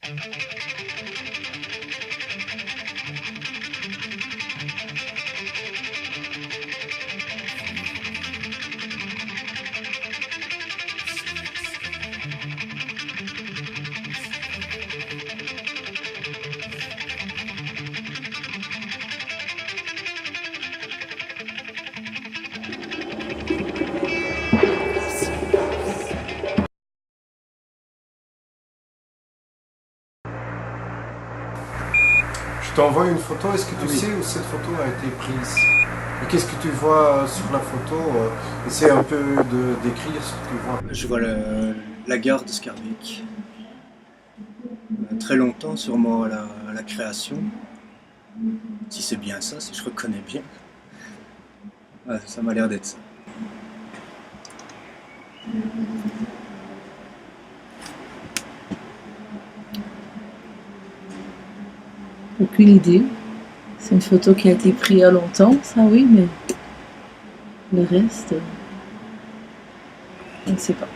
Je t'envoie une photo, est-ce que tu sais où cette photo a été prise? Et qu'est-ce que tu vois sur la photo? Essaie un peu de décrire ce que tu vois. Je vois la gare de Schaerbeek. Très longtemps, sûrement à la création. Si c'est bien ça, si je reconnais bien. Ouais, ça m'a l'air d'être ça. Aucune idée. C'est une photo qui a été prise il y a longtemps, ça oui, mais le reste, je ne sais pas.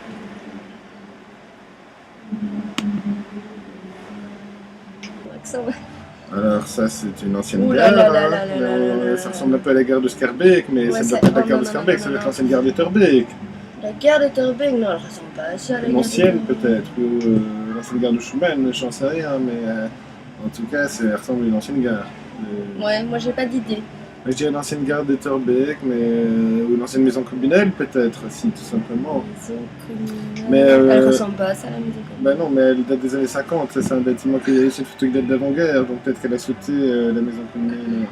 Alors ça c'est une ancienne gare, ça ressemble un peu à la gare de Schaerbeek, mais ça ne doit pas être la gare de Schaerbeek, ça doit être l'ancienne gare d'Etterbeek. La gare d'Etterbeek, non, elle ressemble pas à ça. L'ancienne peut-être, ou l'ancienne gare de Schumann, j'en sais rien, mais en tout cas ça ressemble à une ancienne gare. Ouais, moi j'ai pas d'idée. Je dirais l'ancienne gare d'Etterbeek, ou l'ancienne maison communale peut-être, si tout simplement. Mais elle ressemble pas à ça la maison communale. Bah non, mais elle date des années 50, c'est un bâtiment qui est une photo qui date d'avant-guerre, donc peut-être qu'elle a sauté la maison communale.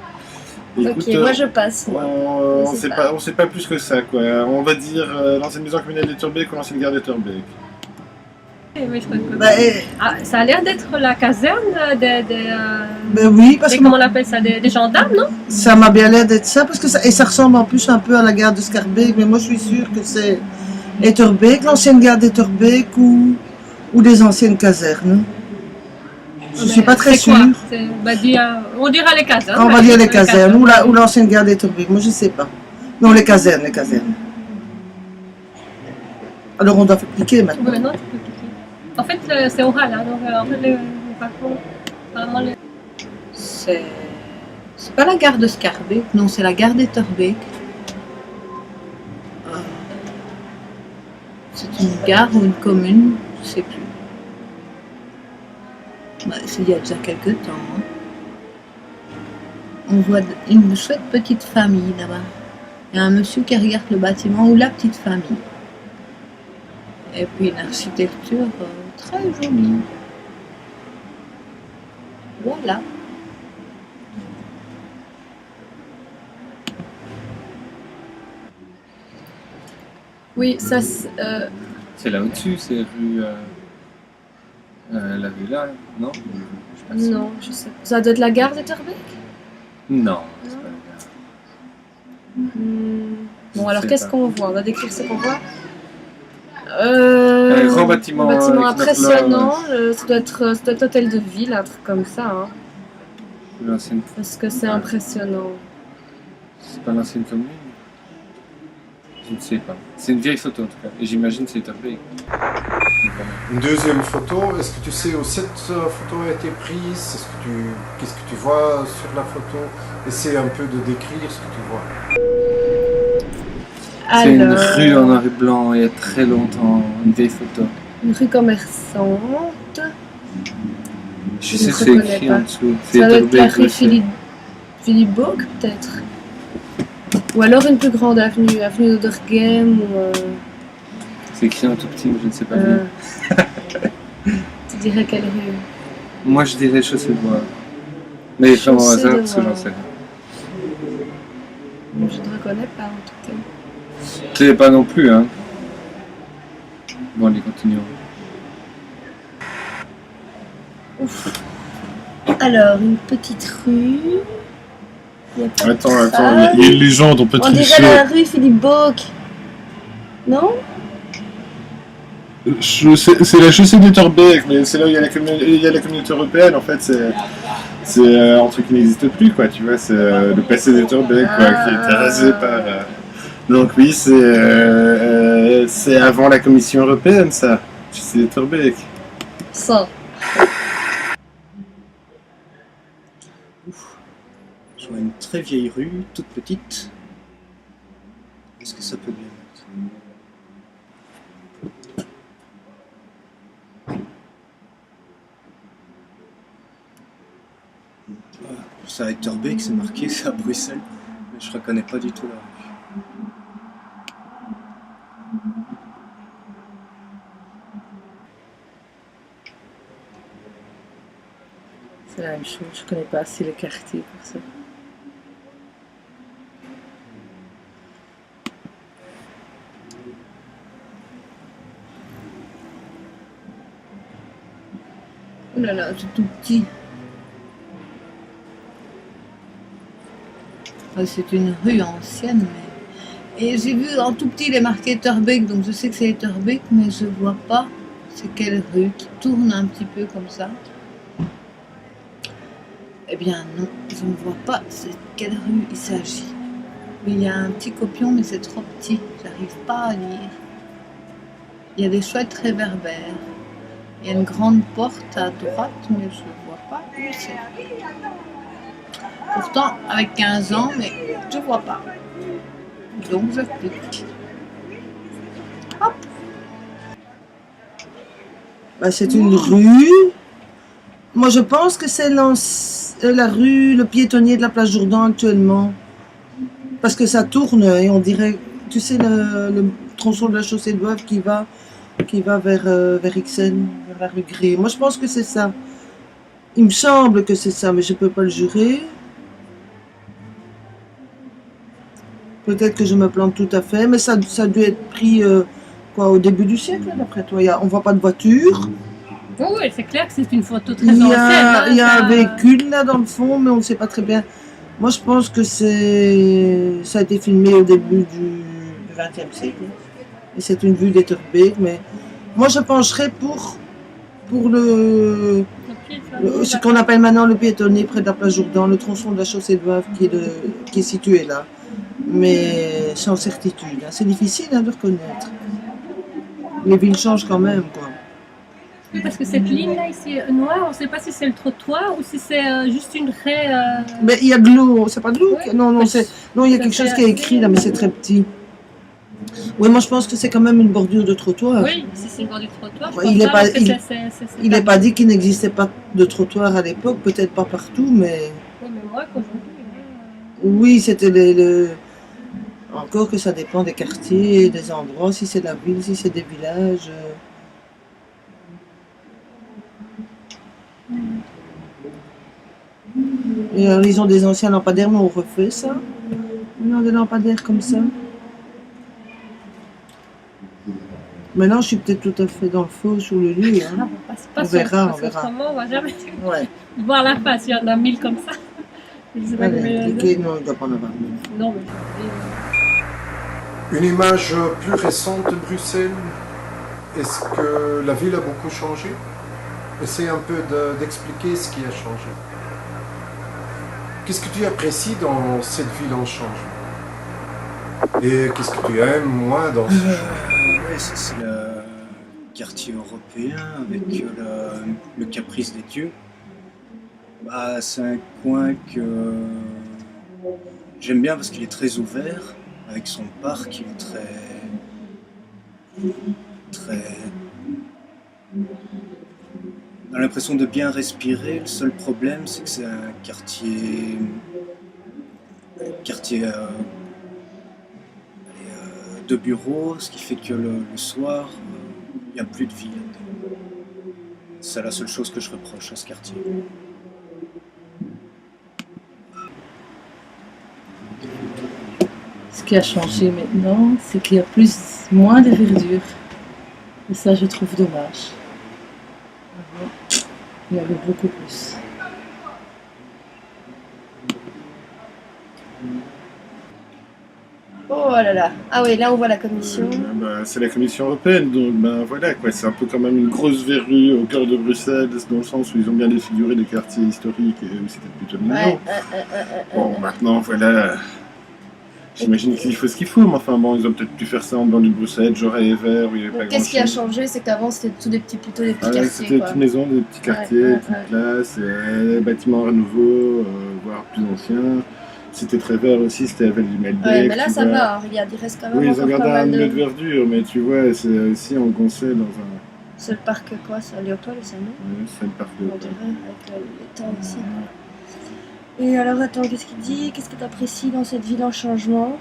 Écoute, ok, moi je passe. On sait pas plus que ça, quoi. On va dire l'ancienne maison communale d'Etterbeek ou l'ancienne gare d'Etterbeek. Ça a l'air d'être la caserne oui, parce que comment on appelle ça, des gendarmes, non? Ça m'a bien l'air d'être ça, parce que ça ressemble en plus un peu à la gare de Schaerbeek, mais moi je suis sûre que c'est Etterbeek, l'ancienne gare d'Etterbeek ou des anciennes casernes. Je suis pas très sûre. On dira les casernes. On va dire les casernes, ou l'ancienne gare d'Etterbeek, moi je sais pas. Non, les casernes. Alors on doit faire cliquer maintenant. Oui, non, tu peux cliquer. En fait, c'est oral, hein, donc en fait, C'est pas la gare de Schaerbeek, non, c'est la gare d'Etterbeek. C'est une gare ou une commune, je sais plus. C'est il y a déjà quelques temps. Hein. On voit une chouette petite famille là-bas. Il y a un monsieur qui regarde le bâtiment ou la petite famille. Et puis une architecture très jolie. Voilà. Oui, ça c'est là au-dessus, c'est rue... la rue là, non? Non, je sais pas. Ça doit être la gare d'Etterbeek? Non, c'est pas la gare. Bon, alors qu'est-ce qu'on voit? On va décrire ce qu'on voit. Un grand bâtiment impressionnant, ça doit être hôtel de ville, un truc comme ça. Hein. Parce que c'est impressionnant. C'est pas l'ancienne commune? Je ne sais pas. C'est une vieille photo en tout cas, et j'imagine que c'est Etterbeek. Une deuxième photo, est-ce que tu sais où cette photo a été prise? Qu'est-ce que tu vois sur la photo? Essaie un peu de décrire ce que tu vois. C'est une rue en noir et blanc, il y a très longtemps, une vieille photo. Une rue commerçante. Je sais que c'est écrit en dessous. Ça doit être la rue Philippe Bock, peut-être. Ou alors une plus grande avenue d'Oderghem ou... C'est écrit en tout petit, mais je ne sais pas bien. Tu dirais quelle rue? Moi je dirais Chaussée de Bois. Mais vraiment au hasard, parce que j'en sais rien. Je ne reconnais pas en tout cas. Tu sais pas non plus, hein. Bon, allez, continuons. Ouf. Alors, une petite rue. Attends, il y a une légende, on peut tricher. On dirait la rue Philippe Bock. Non? C'est la chaussée d'Etterbeek, mais c'est là où il y a la communauté européenne, en fait, c'est un truc qui n'existe plus, quoi, tu vois, c'est le passé d'Etterbeek, quoi, qui a été rasé par... Donc oui, c'est avant la Commission européenne, ça, chaussée d'Etterbeek. Ça. Ouf. Je vois une très vieille rue, toute petite. Est-ce que ça peut bien être? C'est à Etterbeek, c'est marqué, c'est à Bruxelles, mais je reconnais pas du tout la rue. C'est la même chose, je connais pas assez le quartier pour ça. Oh là là, c'est tout petit. C'est une rue ancienne, mais... Et j'ai vu en tout petit, il est marqué Etterbeek, donc je sais que c'est Etterbeek, mais je vois pas c'est quelle rue qui tourne un petit peu comme ça. Eh bien non, je ne vois pas c'est quelle rue il s'agit. Mais il y a un petit copion, mais c'est trop petit, j'arrive pas à lire. Il y a des chouettes réverbères. Il y a une grande porte à droite, mais je ne vois pas où c'est. Pourtant, avec 15 ans, mais je ne vois pas. Donc je clique. Hop. Bah, c'est une rue. Moi, je pense que c'est la rue, le piétonnier de la place Jourdan actuellement. Parce que ça tourne et on dirait, tu sais, le tronçon de la chaussée de Boeuf qui va vers Ixelles, vers la rue Gré. Moi, je pense que c'est ça. Il me semble que c'est ça, mais je ne peux pas le jurer. Peut-être que je me plante tout à fait, mais ça a dû être pris au début du siècle, d'après toi. On ne voit pas de voiture. Oui, c'est clair que c'est une photo très Il ancienne. y a un véhicule là dans le fond, mais on ne sait pas très bien. Moi, je pense que ça a été filmé au début du XXe siècle. Et c'est une vue d'Etterbeek, mais moi, je pencherais pour ce qu'on appelle maintenant le piétonnier près de la place Jourdan, le tronçon de la chaussée de Boeuf qui est situé là. Mais sans certitude. Hein. C'est difficile de reconnaître. Les villes changent quand même, quoi. Oui, parce que cette ligne-là, ici, noire, on ne sait pas si c'est le trottoir ou si c'est juste une raie. Mais il y a de l'eau, c'est pas de l'eau? Oui. Non, il y a quelque chose qui est écrit là, mais c'est très petit. Oui, moi je pense que c'est quand même une bordure de trottoir. Oui, si c'est une bordure de trottoir. Il n'est pas dit qu'il n'existait pas de trottoir à l'époque, peut-être pas partout, mais... Oui, mais moi, quand je... Oui, c'était encore que ça dépend des quartiers, des endroits, si c'est de la ville, si c'est des villages... Et alors, ils ont des anciens lampadaires, mais on refait ça. On a des lampadaires comme ça. Maintenant, je suis peut-être tout à fait dans le faux sur le lieu. Hein. On verra. Autrement, on va jamais ouais. voir la face. Il y en a 1000 comme ça. Je sais pas non, il ne doit pas en avoir 1000. Non, mais... Une image plus récente de Bruxelles. Est-ce que la ville a beaucoup changé? Essaye un peu d'expliquer ce qui a changé. Qu'est-ce que tu apprécies dans cette ville en changement? Et qu'est-ce que tu aimes moins dans ce changement? Oui, c'est le quartier européen avec le Caprice des Dieux. Bah, c'est un coin que j'aime bien parce qu'il est très ouvert, avec son parc, il est très... On a l'impression de bien respirer. Le seul problème, c'est que c'est un quartier de bureaux, ce qui fait que le soir, il n'y a plus de vie là-dedans. C'est la seule chose que je reproche à ce quartier. Ce qui a changé maintenant, c'est qu'il y a moins de verdure. Et ça, je trouve dommage. Il y avait beaucoup plus. Oh là là. Ah oui, là on voit la commission. C'est la Commission européenne, donc voilà, quoi. C'est un peu quand même une grosse verrue au cœur de Bruxelles, dans le sens où ils ont bien défiguré les quartiers historiques et où c'était plutôt mignon. Bon, maintenant, voilà. J'imagine qu'il faut ce qu'il faut, mais enfin bon, ils ont peut-être pu faire ça en banlieue de Bruxelles, Jaurès et Vert, où il n'y avait pas grand-chose. Qu'est-ce qui a changé? C'est qu'avant c'était plutôt des petits quartiers. C'était des petites maisons, des petits quartiers, des petites places, des bâtiments à renouveau, voire plus anciens. C'était très vert aussi, c'était la vallée du Melbec. Ouais, mais là tu ça vois. va, regarde, il reste quand même Oui, ils ont encore gardé pas un mal milieu de de... verdure, mais tu vois, c'est aussi en Goncet dans un. C'est le parc quoi, c'est Léopold, ça non? C'est le parc de. On dirait, avec les temps aussi. Et alors attends, qu'est-ce qu'il dit? Qu'est-ce que tu apprécies dans cette ville en changement?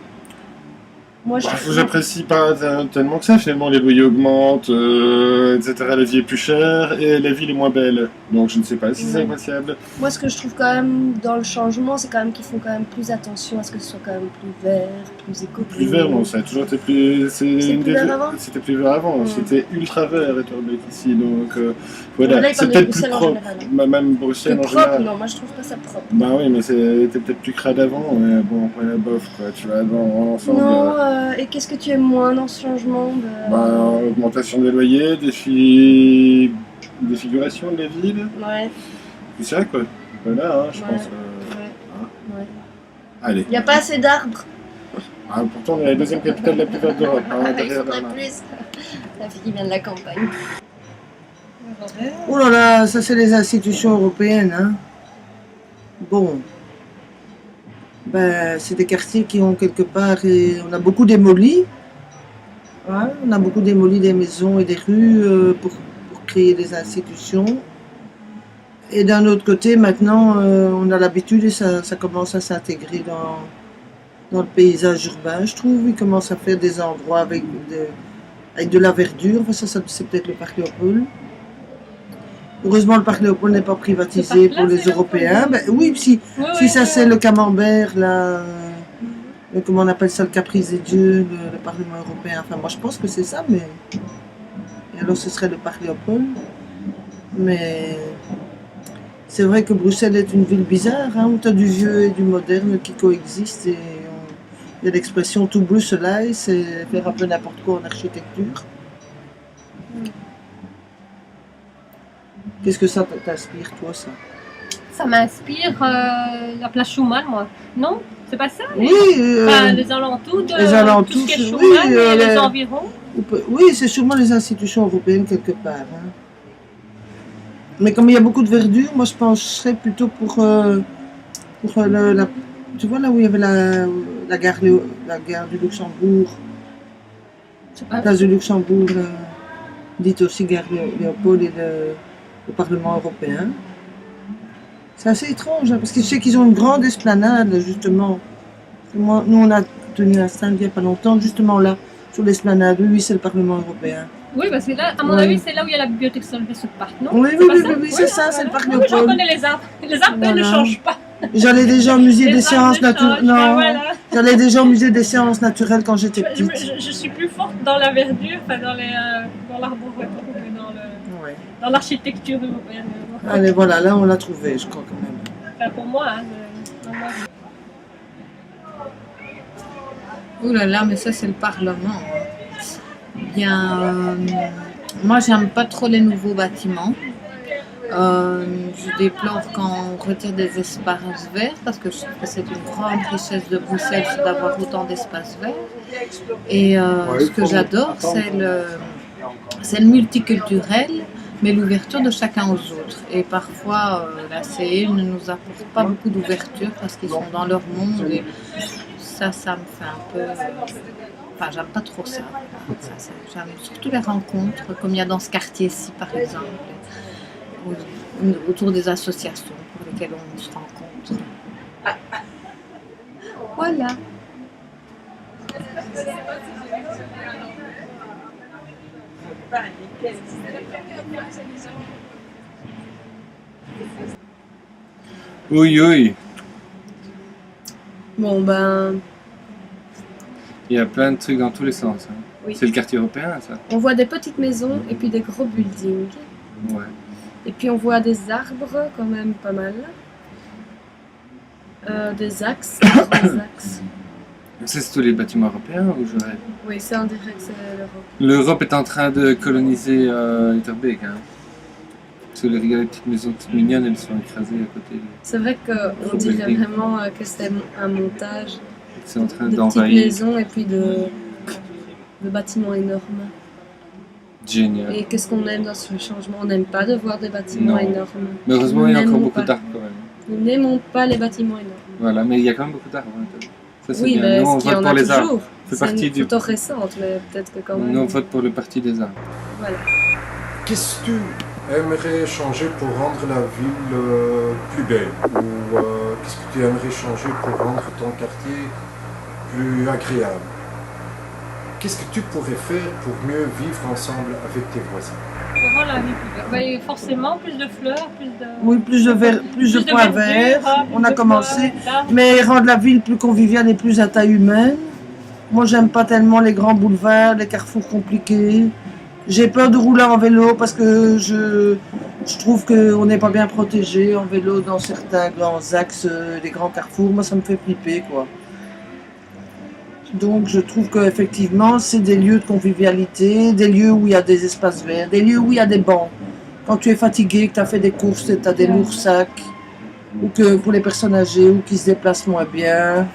Moi je trouve... J'apprécie pas tellement que ça, finalement, les loyers augmentent, etc. La vie est plus chère et la ville est moins belle. Donc je ne sais pas si c'est appréciable. Moi ce que je trouve quand même dans le changement, c'est quand même qu'ils font quand même plus attention à ce que ce soit quand même plus vert, plus écolo. Plus vert, non, ça a toujours été plus. C'était plus vert avant. C'était plus vert avant, Ouais. c'était ultra vert Etterbeek ici, donc voilà. Là, il C'est parle de peut-être plus Bruxelles en propre, général. même Bruxelles Plus en propre, général. non, moi je trouve pas ça propre. Bah oui, mais c'était peut-être plus crade avant, mais bon, voilà, bof, quoi, tu vois, dans l'ensemble. Non, et qu'est-ce que tu aimes moins dans ce changement de... Bah, augmentation des loyers, défiguration de la ville, Ouais, tout ça, quoi. Voilà, hein, je Ouais. pense. ouais. Allez. Il n'y a pas assez d'arbres. Ah, pourtant, on est la deuxième capitale la plus verte d'Europe, hein, Il derrière faudrait Berlin. plus. La fille qui vient de la campagne. Oh là là, ça c'est les institutions européennes. Hein. Bon. Ben, c'est des quartiers qui ont quelque part... on a beaucoup démoli. Ouais, on a beaucoup démoli des maisons et des rues pour créer des institutions. Et d'un autre côté, maintenant, on a l'habitude et ça commence à s'intégrer dans le paysage urbain, je trouve. Ils commencent à faire des endroits avec de la verdure. Enfin, ça c'est peut-être le parc Léopold. Heureusement, le parc Léopold n'est pas privatisé pour les Européens. Ben, oui, si ça c'est le camembert, là, comment on appelle ça, le caprice des dieux, le Parlement européen. Enfin, moi je pense que c'est ça, mais... Et alors ce serait le parc Léopold. Mais c'est vrai que Bruxelles est une ville bizarre, hein, où tu as du vieux et du moderne qui coexistent. Et il y a l'expression tout Bruxelles, c'est faire un peu n'importe quoi en architecture. Qu'est-ce que ça t'inspire, toi, ça? Ça m'inspire la place Schumann, moi. Non? C'est pas ça? Oui, Les alentours de les alentours, tout ce qui est oui, Schumann et les environs. oui, c'est sûrement les institutions européennes quelque part. Hein. Mais comme il y a beaucoup de verdure, moi je penserais plutôt pour tu vois là où il y avait la gare du Luxembourg, la place du Luxembourg, dite aussi gare Léopold et le Parlement européen. C'est assez étrange, hein, parce que je sais qu'ils ont une grande esplanade, justement. Nous, on a tenu un stand il n'y a pas longtemps, justement là, sur l'esplanade. Oui, c'est le Parlement européen. Oui, parce que là, à mon avis, c'est là où il y a la bibliothèque Solvay Park, non? Oui, c'est ça, c'est le parc Oui, j'en Léopold. connais les arbres. Les arbres, eux, ne changent pas. J'allais déjà au musée Les des arbres sciences ne changent naturelles. pas, Non, voilà. j'allais déjà au musée des sciences naturelles quand j'étais petite. Je suis plus forte dans la verdure, enfin dans l'arboretum que dans l'architecture européenne. Allez, voilà, là on l'a trouvé, je crois quand même. Enfin, pour moi, hein, Ouh là là, mais ça c'est le Parlement. Bien, moi j'aime pas trop les nouveaux bâtiments. Je déplore quand on retire des espaces verts parce que je trouve que c'est une grande richesse de Bruxelles c'est d'avoir autant d'espaces verts. Et ce que j'adore, c'est le multiculturel, mais l'ouverture de chacun aux autres. Et parfois, la CE ne nous apporte pas beaucoup d'ouverture parce qu'ils sont dans leur monde. Et ça me fait un peu... Enfin, j'aime pas trop ça. J'aime surtout les rencontres, comme il y a dans ce quartier-ci, par exemple, autour des associations pour lesquelles on se rencontre. Voilà. Oui, oui. Bon ben, Il y a plein de trucs dans tous les sens. Hein. Oui. C'est le quartier européen, ça. on voit des petites maisons et puis des gros buildings. Ouais. Et puis on voit des arbres quand même pas mal. Des axes, des grands axes. Ça, c'est tous les bâtiments européens ou je rêve? Oui, ça on dirait que c'est l'Europe. L'Europe est en train de coloniser Etterbeek. Hein. Parce que les petites maisons toutes mignonnes, elles sont écrasées à côté. C'est vrai qu'on dirait vraiment que c'est un montage C'est en train de petites d'envahir. maisons et puis de bâtiments énormes. Génial. Et qu'est-ce qu'on aime dans ce changement? On n'aime pas de voir des bâtiments Non. énormes. Mais heureusement, il y a On encore aime beaucoup pas. d'arbres quand même. Nous n'aimons pas les bâtiments énormes. Voilà, mais il y a quand même beaucoup d'arbres. Ça, c'est Oui, bien. mais Nous, on est-ce qu'il y vote en pour a les arbres. toujours? C'est C'est partie une du. photo récente, mais peut-être que quand même. Nous, on vote pour le parti des arbres. Voilà. Qu'est-ce que tu aimerais changer pour rendre la ville plus belle? Ou qu'est-ce que tu aimerais changer pour rendre ton quartier plus agréable? Qu'est-ce que tu pourrais faire pour mieux vivre ensemble avec tes voisins? Pour rendre la vie plus belle. Ben, forcément, plus de fleurs, plus de... Oui, plus de points verdure, verts. plus On a de commencé. fleurs, d'arbres. Mais rendre la ville plus conviviale et plus à taille humaine. Moi, j'aime pas tellement les grands boulevards, les carrefours compliqués. J'ai peur de rouler en vélo parce que je trouve qu'on n'est pas bien protégé en vélo dans certains grands axes, des grands carrefours. Moi, ça me fait flipper, quoi. Donc, je trouve qu'effectivement, c'est des lieux de convivialité, des lieux où il y a des espaces verts, des lieux où il y a des bancs. Quand tu es fatigué, que tu as fait des courses et tu as des lourds sacs, ou que pour les personnes âgées, ou qui se déplacent moins bien.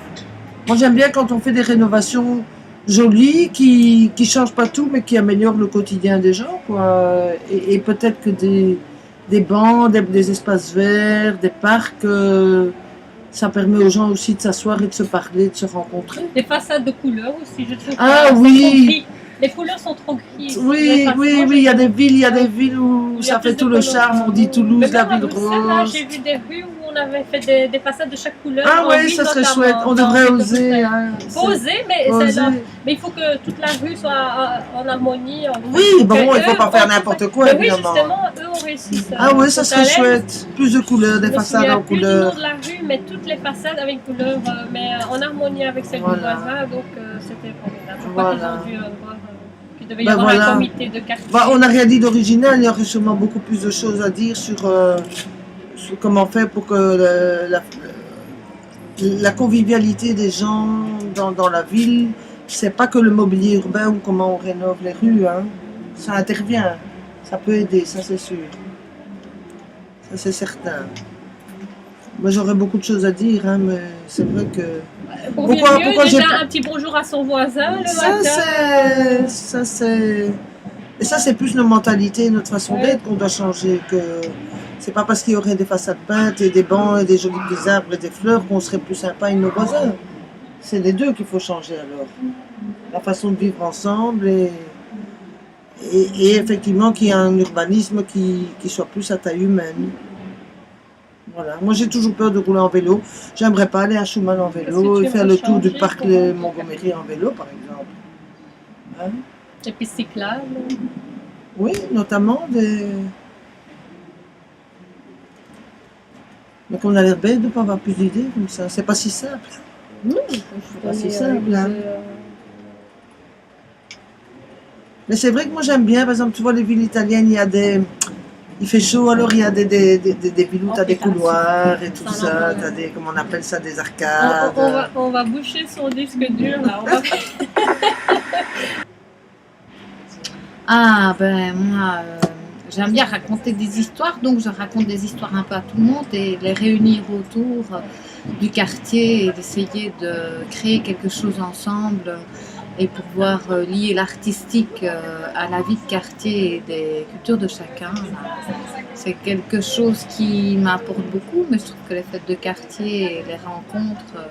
Moi, j'aime bien quand on fait des rénovations jolies, qui changent pas tout, mais qui améliorent le quotidien des gens, quoi. Et peut-être que des bancs, des espaces verts, des parcs, ça permet aux gens aussi de s'asseoir et de se parler, de se rencontrer. Les façades de couleurs aussi, je trouve. Ah qu'elles sont oui. trop grises. Les couleurs sont trop grises. Oui, il y a des villes où ça fait tout le charme. On dit Toulouse, Mais la même à ville Bruxelles, là, rose. j'ai vu des rues où on avait fait des façades de chaque couleur. Ah en oui, ville ça serait notamment, chouette. On dans devrait la ville de oser. Bruxelles. Hein. Faut oser, mais, Oser. mais il faut que toute la rue soit en harmonie. Oui, bon, il ne faut pas faire n'importe quoi, Mais oui, évidemment. justement, eux ont réussi ça. Ah oui, ça serait Talès, chouette. Plus de couleurs, des je me façades souviens en plus du couleurs. nom de la rue, mais toutes les façades avec couleurs, mais en harmonie avec celles Voilà. du voisin, donc c'était formidable. Je crois Voilà. qu'ils ont dû voir qu'il devait y Ben avoir voilà. un comité de quartier. Bah, on n'a rien dit d'original, il y aurait sûrement beaucoup plus de choses à dire sur comment faire pour que la convivialité des gens dans la ville, c'est pas que le mobilier urbain ou comment on rénove les rues, hein. Ça intervient, ça peut aider, ça c'est sûr. Ça c'est certain. Moi j'aurais beaucoup de choses à dire, hein, mais c'est vrai que... Pour vivre Pourquoi mieux, j'ai déjà pas- un petit bonjour à son voisin le Ça matin. c'est... Et ça c'est plus notre mentalité, notre façon d'être qu'on doit changer. Que c'est pas parce qu'il y aurait des façades peintes et des bancs et des jolis petits arbres et des fleurs qu'on serait plus sympa avec nos voisins. C'est les deux qu'il faut changer alors. La façon de vivre ensemble et effectivement qu'il y ait un urbanisme qui soit plus à taille humaine. Voilà. Moi j'ai toujours peur de rouler en vélo. J'aimerais pas aller à Schumann en vélo Qu'est-ce que et tu faire aimerais le tour du changer parc pour de rendre- Montgomery en vélo par exemple. Hein? Et puis cyclable. Oui, notamment des... Donc on a l'air bête de ne pas avoir plus d'idées comme ça. C'est pas si simple. Non, C'est pas si simple. Hein. Mais c'est vrai que moi j'aime bien, par exemple, tu vois les villes italiennes, il y a des... Il fait chaud, alors il y a des villes où tu as des couloirs et tout ça, tu as des, comment on appelle ça, des arcades. On va boucher son disque dur là. On va... Ah ben moi j'aime bien raconter des histoires, donc je raconte des histoires un peu à tout le monde et les réunir autour du quartier et d'essayer de créer quelque chose ensemble et pouvoir lier l'artistique à la vie de quartier et des cultures de chacun. C'est quelque chose qui m'apporte beaucoup, mais je trouve que les fêtes de quartier et les rencontres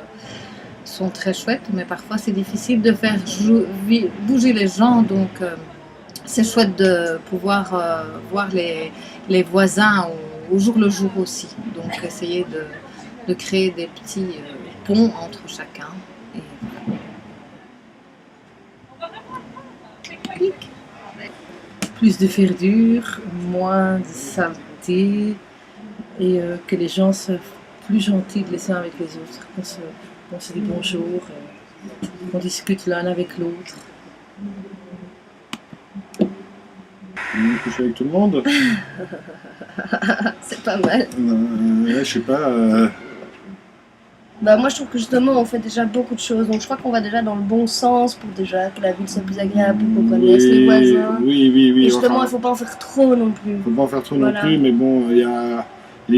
sont très chouettes, mais parfois c'est difficile de faire bouger les gens, donc c'est chouette de pouvoir voir les voisins au jour le jour aussi. Donc essayer de créer des petits ponts entre chacun. Et voilà. Plus de verdure, moins de saleté et que les gens soient plus gentils les uns avec les autres. Qu'on se dit bonjour, qu'on discute l'un avec l'autre. Coucher avec tout le monde. C'est pas mal. Je sais pas. Bah moi je trouve que justement on fait déjà beaucoup de choses, donc je crois qu'on va déjà dans le bon sens pour déjà que la ville soit plus agréable, pour qu'on connaisse les voisins. Oui. Et justement enfin, il faut pas en faire trop non plus. faut pas en faire trop Voilà. non plus, mais bon, il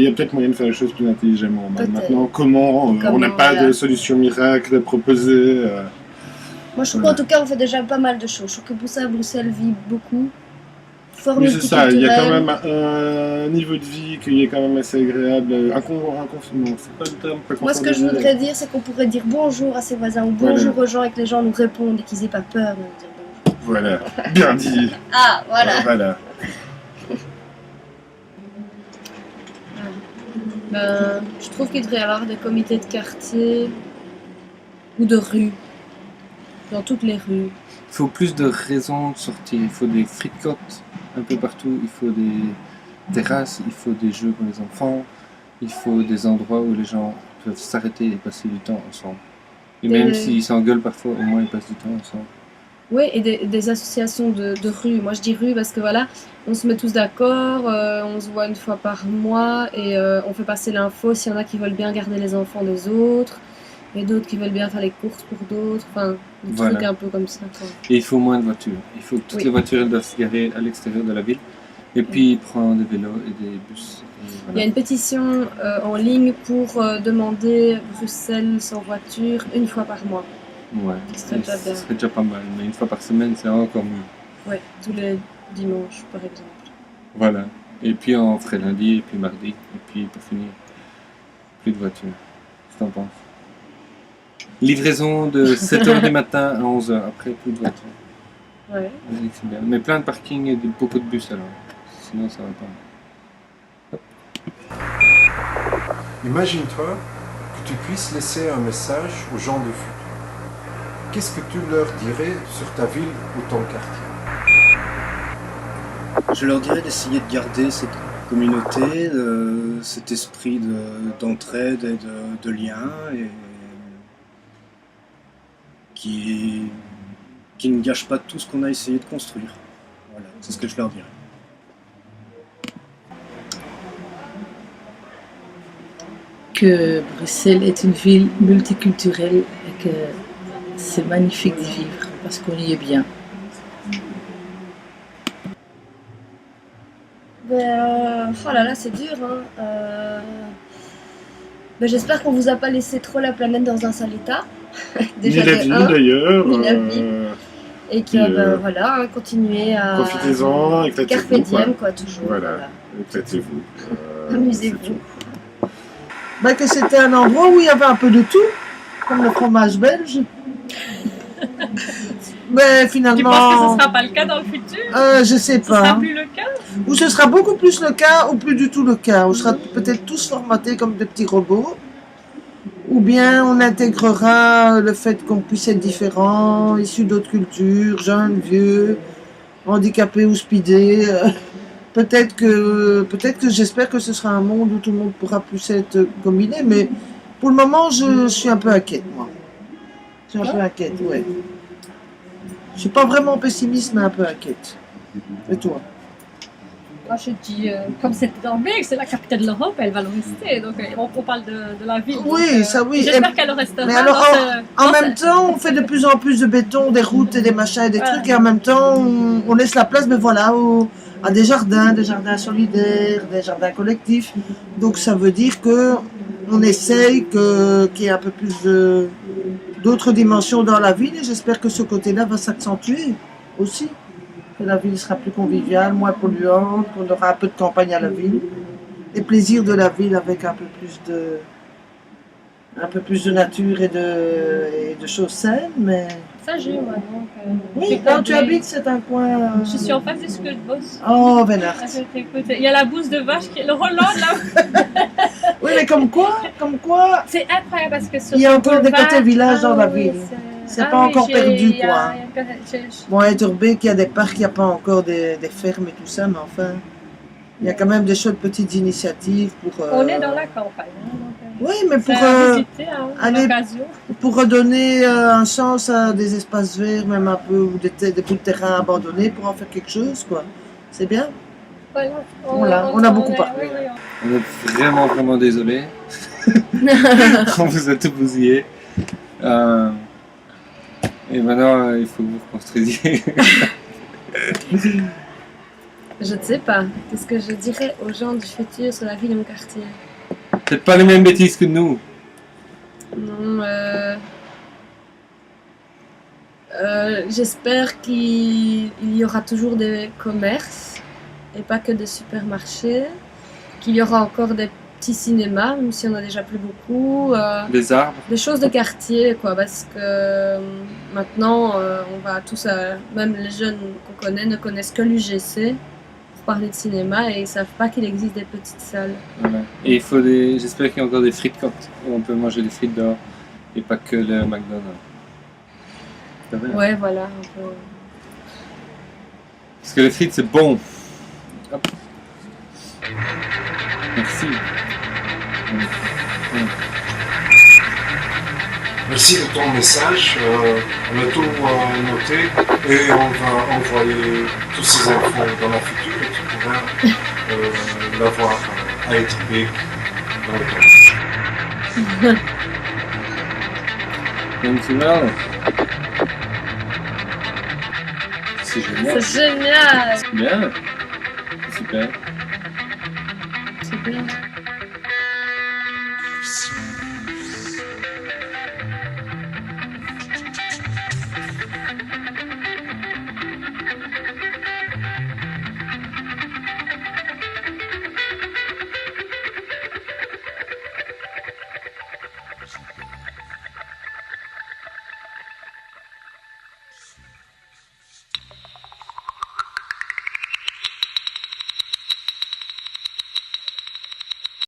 y a peut-être moyen de faire les choses plus intelligemment. Peut-être. Maintenant, comment on n'a pas voilà. de solution miracle à proposer. Moi je trouve qu'en tout cas on fait déjà pas mal de choses. Je trouve que pour ça Bruxelles vit beaucoup. fort Oui, c'est ça, il y a quand multiculturel. même un niveau de vie qui est quand même assez agréable. Un confinement, c'est pas le terme. Moi, ce que je voudrais dire, c'est qu'on pourrait dire bonjour à ses voisins ou bonjour aux gens et que les gens nous répondent et qu'ils aient pas peur de nous dire bonjour. Voilà, bien dit. Ah, voilà. Voilà. Je trouve qu'il devrait y avoir des comités de quartier ou de rue, dans toutes les rues. Il faut plus de raisons de sortir. Il faut des fricottes un peu partout. Il faut des terrasses. Il faut des jeux pour les enfants. Il faut des endroits où les gens peuvent s'arrêter et passer du temps ensemble. Et même s'ils s'engueulent parfois, au moins ils passent du temps ensemble. Oui, et des associations de rue. Moi je dis rue parce que voilà, on se met tous d'accord, on se voit une fois par mois et on fait passer l'info s'il y en a qui veulent bien garder les enfants des autres et d'autres qui veulent bien faire les courses pour d'autres. Enfin, des trucs un peu comme ça. Quoi. Et il faut moins de voitures. Il faut que toutes les voitures elles doivent se garer à l'extérieur de la ville. Et puis prendre des vélos et des bus. Et voilà. Il y a une pétition en ligne pour demander Bruxelles sans voiture une fois par mois. Ouais, ce serait déjà pas mal, mais une fois par semaine c'est encore mieux. Ouais, tous les dimanches par exemple. Voilà, et puis on ferait lundi, et puis mardi, et puis pour finir, plus de voitures. Qu'est-ce que t'en penses? Livraison de 7h du matin à 11h, après plus de voitures. Ouais. C'est bien. Mais plein de parking et beaucoup de bus alors, sinon ça va pas. Imagine-toi que tu puisses laisser un message aux gens du futur. Qu'est-ce que tu leur dirais sur ta ville ou ton quartier? Je leur dirais d'essayer de garder cette communauté, cet esprit d'entraide et de lien, et qui ne gâche pas tout ce qu'on a essayé de construire. Voilà, c'est ce que je leur dirais. Que Bruxelles est une ville multiculturelle et que c'est magnifique d'y vivre parce qu'on y est bien. Oh là là, c'est dur. Hein. J'espère qu'on vous a pas laissé trop la planète dans un sale état. Déjà ni la vie d'ailleurs. Ni la vie. Et que voilà, continuez à. Profitez-en, éclatez-vous. Carpe diem, quoi, toujours. Voilà, éclatez-vous. Amusez-vous. Que c'était un endroit où il y avait un peu de tout, comme le fromage belge. Mais finalement. Tu penses que ce ne sera pas le cas dans le futur? Je sais pas. Ce sera plus le cas? Ou ce sera beaucoup plus le cas, ou plus du tout le cas. On sera peut-être tous formatés comme des petits robots. Ou bien on intégrera le fait qu'on puisse être différents, issus d'autres cultures, jeunes, vieux, handicapés ou speedés. Peut-être que j'espère que ce sera un monde où tout le monde pourra plus être combiné, mais pour le moment, je suis un peu inquiète, moi. Je suis un peu inquiète, ouais. Je suis pas vraiment pessimiste, mais un peu inquiète. Et toi? Moi, je dis, comme c'est dans Belgique, c'est la capitale de l'Europe, elle va le rester. Donc, on parle de la ville. Oui, ça oui. J'espère qu'elle le restera. Mais alors, en même temps, on fait de plus en plus de béton, des routes et des machins et des trucs, et en même temps, on laisse la place, mais voilà, à des jardins solidaires, des jardins collectifs. Donc, ça veut dire que on essaye qu'il y ait un peu plus d'autres dimensions dans la ville, et j'espère que ce côté-là va s'accentuer aussi. Que la ville sera plus conviviale, moins polluante, qu'on aura un peu de campagne à la ville. Les plaisirs de la ville avec un peu plus de nature et de choses saines, mais... Ça, j'ai moi, donc... oui, là où tu habites, c'est un coin... Je suis en face du Skultbos. Oh, Vénard. Il y a la bouse de vache, le Hollande, là. Oui, mais comme quoi c'est incroyable parce que... Il y a encore des côtés villages dans la ville. C'est pas encore perdu, quoi. Bon, à Etterbeek, il y a des parcs, il n'y a pas encore des fermes et tout ça, mais enfin, il y a quand même des chouettes petites initiatives pour... On est dans la campagne. Oui, mais pour redonner un sens à des espaces verts, même un peu, ou des bouts de terrain abandonnés, pour en faire quelque chose, quoi. C'est bien. Voilà, on a beaucoup parlé. On est vraiment désolé. On vous a tout bousillé. Et maintenant, il faut que vous reconstruisiez. Je ne sais pas. Qu'est-ce que je dirais aux gens du futur sur la ville et mon quartier? Faites pas les mêmes bêtises que nous. Non, j'espère qu'il y aura toujours des commerces et pas que des supermarchés, qu'il y aura encore des petits cinémas, même s'il y en a déjà plus beaucoup, Des arbres. des choses de quartier, quoi, parce que maintenant, on va tous, même les jeunes qu'on connaît ne connaissent que l'UGC pour parler de cinéma et ils savent pas qu'il existe des petites salles. Voilà. Et il faut des. J'espère qu'il y a encore des frites cotes où on peut manger des frites dehors et pas que le McDonald's. C'est vrai. Ouais, voilà, un peu. Parce que les frites c'est bon. Hop. Merci. Merci de ton message. On a tout noté et on va envoyer tous ces enfants dans la future et tu pourras l'avoir à être big dans le temps. Dankjewel. C'est génial. C'est génial! C'est bien. C'est super. C'est bien.